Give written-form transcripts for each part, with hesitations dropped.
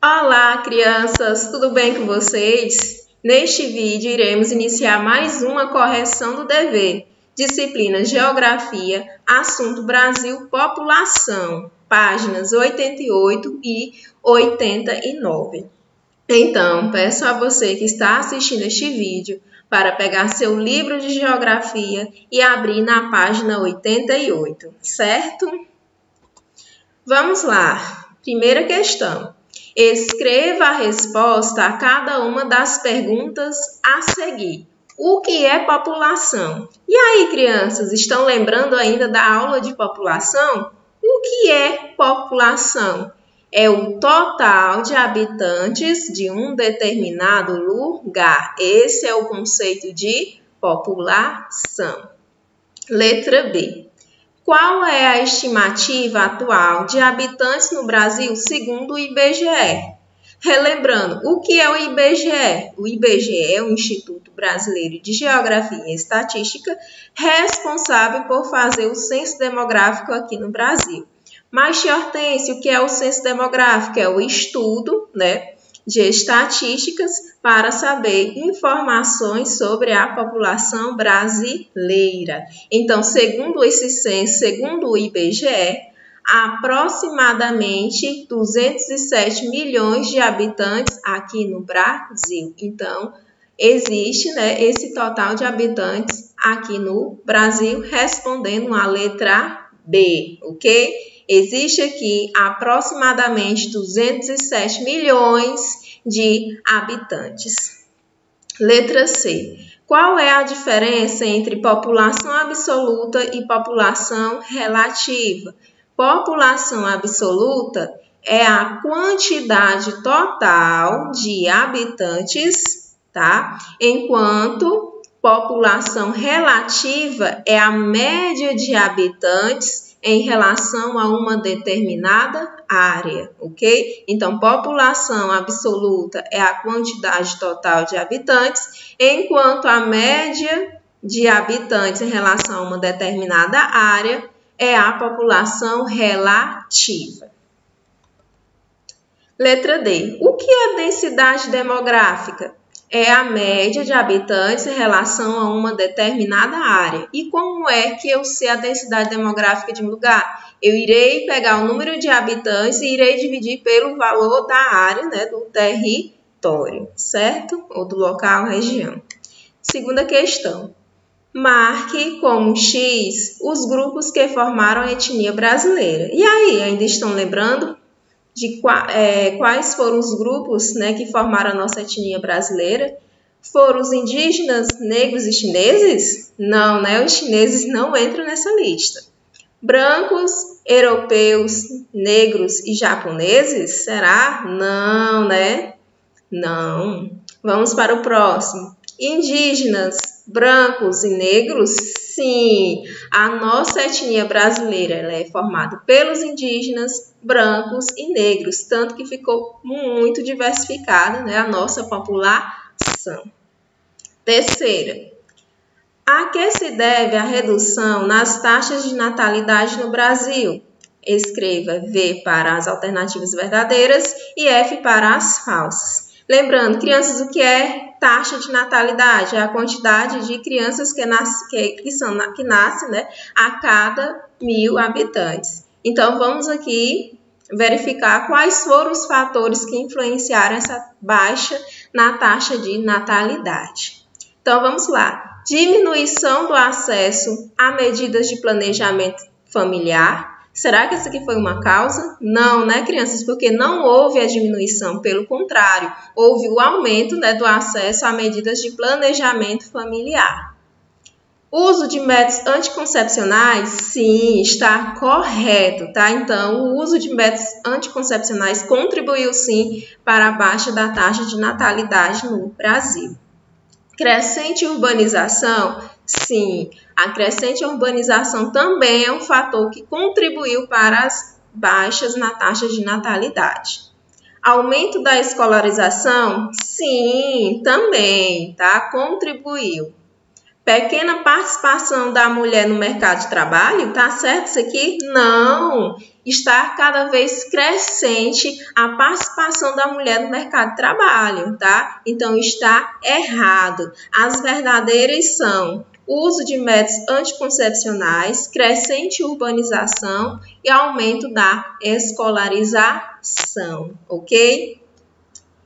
Olá, crianças! Tudo bem com vocês? Neste vídeo, iremos iniciar mais uma correção do dever. Disciplina Geografia, assunto Brasil, população, páginas 88 e 89. Então, peço a você que está assistindo este vídeo para pegar seu livro de Geografia e abrir na página 88, certo? Vamos lá! Primeira questão. Escreva a resposta a cada uma das perguntas a seguir. O que é população? E aí, crianças, estão lembrando ainda da aula de população? O que é população? É o total de habitantes de um determinado lugar. Esse é o conceito de população. Letra B. Qual é a estimativa atual de habitantes no Brasil segundo o IBGE? Relembrando, o que é o IBGE? O IBGE é o Instituto Brasileiro de Geografia e Estatística, responsável por fazer o censo demográfico aqui no Brasil. Mas, tia Hortência, o que é o censo demográfico? É o estudo, de estatísticas para saber informações sobre a população brasileira. Então, segundo esse censo, segundo o IBGE, aproximadamente 207 milhões de habitantes aqui no Brasil. Então, existe esse total de habitantes aqui no Brasil, respondendo a letra B, ok? Existe aqui aproximadamente 207 milhões de habitantes. Letra C. Qual é a diferença entre população absoluta e população relativa? População absoluta é a quantidade total de habitantes, tá? Enquanto população relativa é a média de habitantes em relação a uma determinada área, ok? Então, população absoluta é a quantidade total de habitantes, enquanto a média de habitantes em relação a uma determinada área é a população relativa. Letra D. O que é densidade demográfica? É a média de habitantes em relação a uma determinada área. E como é que eu sei a densidade demográfica de um lugar? Eu irei pegar o número de habitantes e irei dividir pelo valor da área, do território, certo? Ou do local, região. Segunda questão. Marque como X os grupos que formaram a etnia brasileira. E aí, ainda estão lembrando de quais foram os grupos que formaram a nossa etnia brasileira? Foram os indígenas, negros e chineses? Não, os chineses não entram nessa lista. Brancos, europeus, negros e japoneses? Será? Não, Não. Vamos para o próximo. Indígenas, brancos e negros? Sim, a nossa etnia brasileira ela é formada pelos indígenas, brancos e negros, tanto que ficou muito diversificada a nossa população. Terceira, a que se deve a redução nas taxas de natalidade no Brasil? Escreva V para as alternativas verdadeiras e F para as falsas. Lembrando, crianças, o que é taxa de natalidade? É a quantidade de crianças que nascem a cada 1.000 habitantes. Então, vamos aqui verificar quais foram os fatores que influenciaram essa baixa na taxa de natalidade. Então, vamos lá. Diminuição do acesso a medidas de planejamento familiar. Será que essa aqui foi uma causa? Não, crianças? Porque não houve a diminuição, pelo contrário, houve o aumento do acesso a medidas de planejamento familiar. Uso de métodos anticoncepcionais? Sim, está correto, tá? Então, o uso de métodos anticoncepcionais contribuiu, sim, para a baixa da taxa de natalidade no Brasil. Crescente urbanização? Sim, a crescente urbanização também é um fator que contribuiu para as baixas na taxa de natalidade. Aumento da escolarização? Sim, também, tá? Contribuiu. Pequena participação da mulher no mercado de trabalho? Tá certo isso aqui? Não! está cada vez crescente a participação da mulher no mercado de trabalho, tá? Então, está errado. As verdadeiras são uso de métodos anticoncepcionais, crescente urbanização e aumento da escolarização, ok?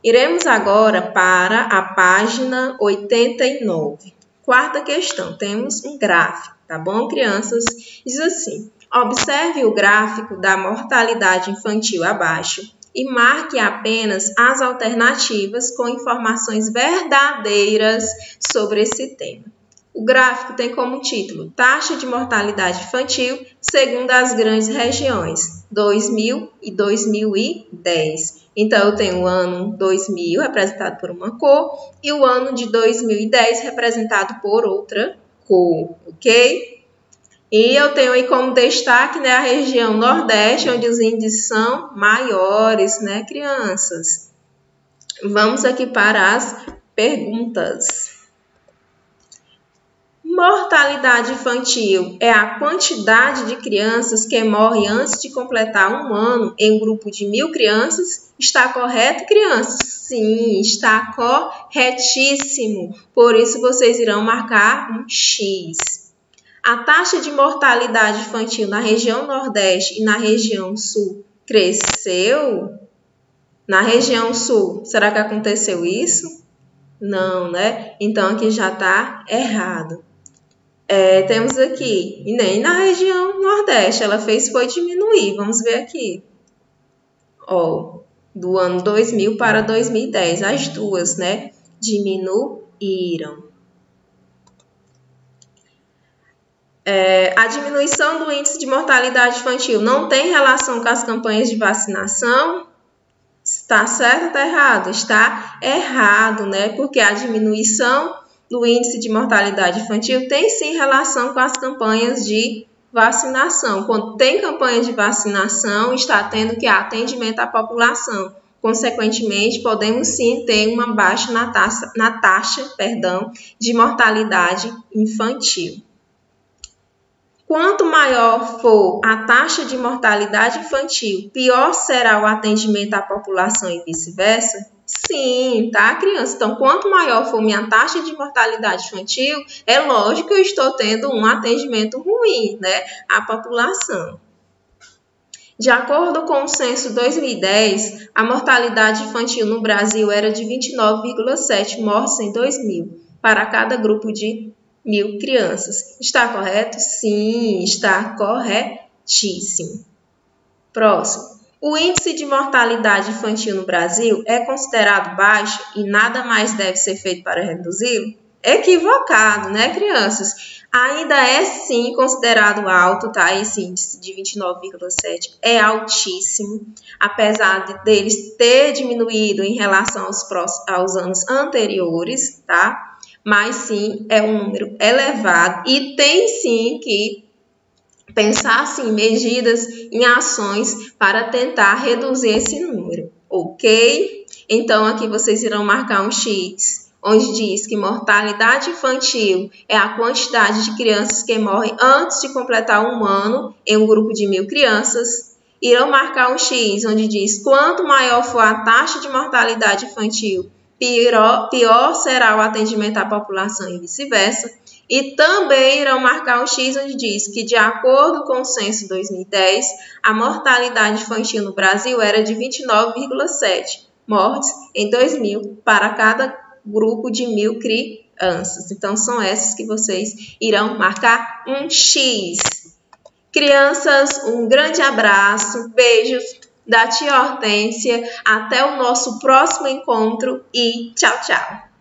Iremos agora para a página 89. Quarta questão, temos um gráfico, tá bom, crianças? Diz assim, observe o gráfico da mortalidade infantil abaixo e marque apenas as alternativas com informações verdadeiras sobre esse tema. O gráfico tem como título Taxa de Mortalidade Infantil segundo as grandes regiões, 2000 e 2010. Então, eu tenho o ano 2000 representado por uma cor e o ano de 2010 representado por outra cor, ok? E eu tenho aí como destaque, né, a região Nordeste, onde os índices são maiores, né, crianças? Vamos aqui para as perguntas. Mortalidade infantil é a quantidade de crianças que morrem antes de completar um ano em um grupo de 1000 crianças. Está correto, crianças? Sim, está corretíssimo. Por isso, vocês irão marcar um X. A taxa de mortalidade infantil na região Nordeste e na região Sul cresceu? Na região Sul, será que aconteceu isso? Não, né? Então, aqui já está errado. Temos aqui, e nem na região Nordeste, ela foi diminuir. Vamos ver aqui. Ó, do ano 2000 para 2010, as duas, né, diminuíram. A diminuição do índice de mortalidade infantil não tem relação com as campanhas de vacinação? Está certo ou está errado? Está errado, né? Porque a diminuição do índice de mortalidade infantil tem sim relação com as campanhas de vacinação. Quando tem campanha de vacinação, está tendo que atendimento à população. Consequentemente, podemos sim ter uma baixa na taxa de mortalidade infantil. Quanto maior for a taxa de mortalidade infantil, pior será o atendimento à população e vice-versa? Sim, tá, criança? Então, quanto maior for minha taxa de mortalidade infantil, é lógico que eu estou tendo um atendimento ruim, né, à população. De acordo com o censo 2010, a mortalidade infantil no Brasil era de 29,7 mortes em 2000 para cada grupo de 1000 crianças. Está correto? Sim, está corretíssimo. Próximo. O índice de mortalidade infantil no Brasil é considerado baixo e nada mais deve ser feito para reduzi-lo? Equivocado, né, crianças? Ainda é sim considerado alto, tá? Esse índice de 29,7 é altíssimo, apesar deles ter diminuído em relação aos anos anteriores, tá? Mas sim, é um número elevado e tem sim que pensar sim, medidas em ações para tentar reduzir esse número, ok? Então, aqui vocês irão marcar um X, onde diz que mortalidade infantil é a quantidade de crianças que morrem antes de completar um ano em um grupo de 1000 crianças. Irão marcar um X, onde diz quanto maior for a taxa de mortalidade infantil, pior será o atendimento à população e vice-versa. E também irão marcar um X, onde diz que, de acordo com o censo 2010, a mortalidade infantil no Brasil era de 29,7 mortes em 2000 para cada grupo de 1000 crianças. Então, são essas que vocês irão marcar um X. Crianças, um grande abraço, beijos da tia Hortência. Até o nosso próximo encontro e tchau, tchau!